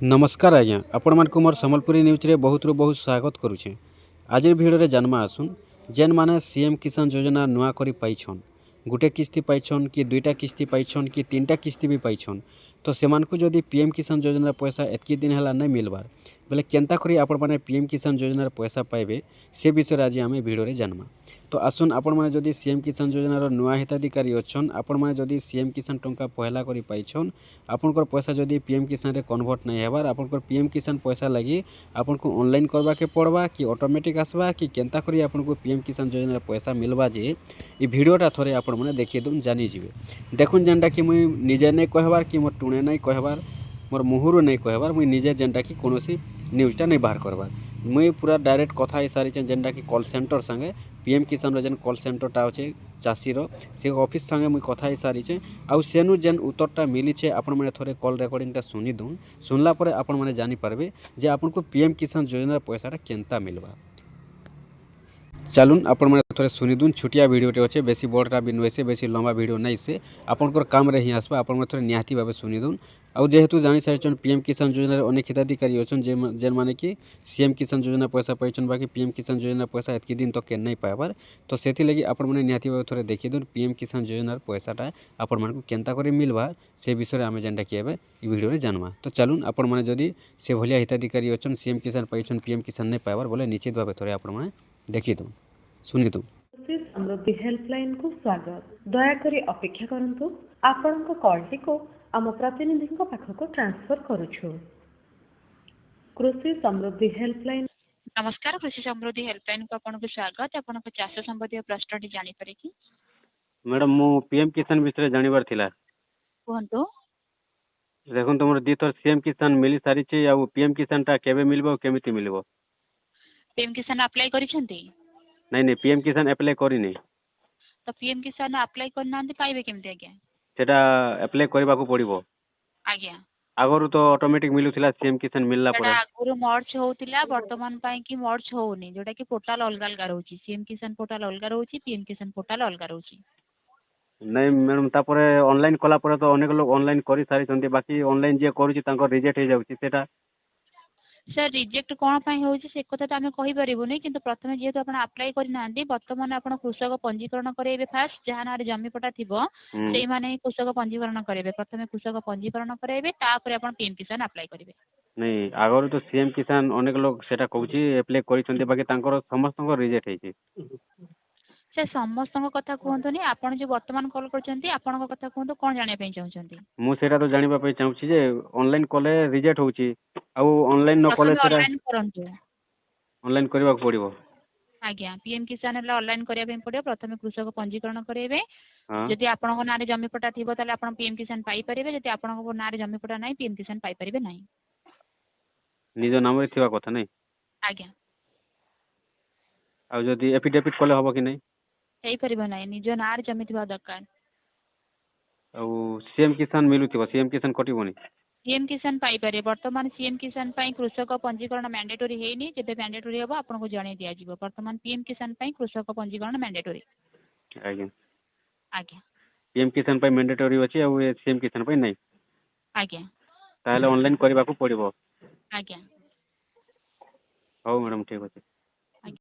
नमस्कार आज्ञा आपण मानक मोर संबलपुरी न्यूज रे बहुत बहुत स्वागत करुछे। आज भिडियो रे जन्मा आसुन जेन माने सीएम किसान योजना नुआ करी पाइछन, गुटे किस्ती पाइछन कि दुईटा किस्ती पाइछन कि तीनटा किस्ती भी पाइछन, तो सेमान को जदि पीएम किसान योजना पैसा एतकी दिन हला नहीं मिलबार बोले केंता करी आपण माने पीएम किसान योजना पैसा पाइबे से विषय आज आम भिडियो रे जानमा। तो आसुन आपण माने जदि सीएम किसान योजनार नुआ हिताधिकारी अच्छन, आपण माने जदि सीएम किसान टंका पहला करी पाइछन, आपनकर पैसा जदि पीएम किसान रे कन्वर्ट नहीं हेबार, आपनकर पीएम किसान पैसा लगी आपनको ऑनलाइन करबा के पड़वा कि ऑटोमेटिक आसबा कि केंता करी आपनको पीएम किसान योजना पैसा मिलबा जे ई भिडियोटा थोड़े आपण माने देखि दउन जानि जिवे। देखुन जेनटा कि मुई निजे नहीं कहबार कि मोर टुणे नहीं कहबार, मोर मुहुरु नहीं कहबार, मुई निजे जेनटा कि कोनोसी न्यूज़टा नहीं बाहर करबार, मुई पूरा डायरेक्ट कथा ही सारी जेनटा कि कॉल सेंटर संगे पीएम किसान रो जेन कॉल सेंटरटा अच्छे चाषीर से ऑफिस संगे मुई कथा ही सारी आउ सेनु जेन उत्तरटा मिली आपण मैंने थोड़े कॉल रेकर्डिंगटा सुनी दून, सुनला परे आपण मैंने जानी पारबे जे आपनको पीएम किसान योजना पैसाटा केंता मिलबा। चलून आपण मैंने थोड़े सुनी दून, छुटिया भिडियोटे अच्छे, बेसी बड़टा भी नुहे से, बेसी लंबा भिडियो नहीं से, आपनकर काम रे ही आसबा, आपण मैंने थोड़े निहाती भावे सुनी दून। आउ जेहेतु जानी सारी पीएम किसान योजना अनेक हिताधिकारी अच्छन जेन माने कि सीएम किसान योजना पैसा पाइछन, बाकी पीएम किसान योजना पैसा एतकी दिन तो केन नहीं पाइबार, तो सेथि लगी आपण मैंने निहाती भावे थोड़े देखि दून पीएम किसान योजनार पैसाटा आपण मानकु केंता करे मिलबा से विषय आमे जेनटा कि एबे ई भिडियो रे जानवा। तो चलून आपण माने जदि से भलिया हिताधिकारी अच्छन सीएम किसान पाइछन, पीएम किसान नहीं पाइबार बोले निश्चित भावे थोड़े आपण माने देखि दून सुनी दून। समृद्धि हेल्पलाइन को स्वागत। दयाकरी अपेक्षा करंतु, आपनक कॉलटी को आम प्रतिनिधि पाखक ट्रांसफर करुछु। कृषि समृद्धि हेल्पलाइन। नमस्कार, कृषि समृद्धि हेल्पलाइन को आपन को स्वागत। आपन को चाष संबंधी प्रश्न जानि पारे कि मैडम मु पीएम किसान विषय जानिबार थिला। कहंतो देखो तुम दी थर सीएम किसान मिली सारी छे, आ पीएम किसान टा केबे मिलबो केमिति मिलबो? पीएम किसान अप्लाई करिसंती? नहीं पीएम किसान अप्लाई करिनी। तो पीएम किसान अप्लाई करनांती पाइबे केमते आज्ञा? सेटा अप्लाई करबा को पड़िबो? आज्ञा आगरु तो ऑटोमेटिक मिलुथिला सीएम किसान मिलला सेटा परे। आगुरु मर्ज होउतिला, वर्तमान पई कि मर्ज होउनी, जोटा कि पोर्टल अलग अलग रहउची। सीएम किसान पोर्टल अलग रहउची, पीएम किसान पोर्टल अलग रहउची। नहीं मैडम तापरे ऑनलाइन कला परे तो अनेक लोग ऑनलाइन करि सारी छंती, बाकी ऑनलाइन जे करूची तांको रिजेक्ट हे जाउची सेटा। सर रिजेक्ट कोन पई होउची से कथा त आमे कहि परिबोनी, किंतु प्रथमे जेहेतु आपण अप्लाई करिनांती, वर्तमान आपण कृषक पंजीकरण करेबे। फास्ट जहां नारे जमीपटा थिबो सेई माने कृषक पंजीकरण करेबे। प्रथमे कृषक पंजीकरण करेबे, तापरे आपण पीएम किसान अप्लाई करेबे। नहीं आगरु तो सीएम किसान अनेक लोग सेटा कहूची अप्लाई करि छंती, बाकी तांकर समस्तको रिजेक्ट हेची। से समस्त कथा कहतुनी, आपण जो वर्तमान कॉल करछंती आपण कथा कहतु कोन जानिया पे चाहछंती? मु सेटा तो जानिबा पे चाहूची जे ऑनलाइन कले रिजेक्ट होची, आ ऑनलाइन न कले प्रथमे सेटा ऑनलाइन करंतु। ऑनलाइन करबा को पड़िबो। आज्ञा पीएम किसान हला ऑनलाइन करिया पे पड़ियो। प्रथमे कृषक पंजीकरण करेबे। हां जदि आपन नारे जमीपटा थिबो ताले आपण पीएम किसान पाई परिबे, जदि आपन नारे जमीपटा नाही पीएम किसान पाई परिबे नाही। निज नाम रे थिबा कथा नहीं। आज्ञा आ जदि एफिडेविट कले हबो कि नहीं? हेई परिबो नाही, निज नारे जमी थिबा दरकार। आ सीएम किसान मिलुथिबो, सीएम किसान कटिबोनी? पीएम किसान पाई पारे। वर्तमान सीएम किसान पई कृषक पंजीकरण मैंडेटरी हेनी, जेबे मैंडेटरी हेबो आपन को जणे दिया जिवो। वर्तमान पीएम किसान पई कृषक पंजीकरण मैंडेटरी। आज्ञा आज्ञा पीएम किसान पई मैंडेटरी अछि, आ सीएम किसान पई नहीं। आज्ञा ताले ऑनलाइन करबा को पड़िबो। आज्ञा हो मैडम ठीक अछि।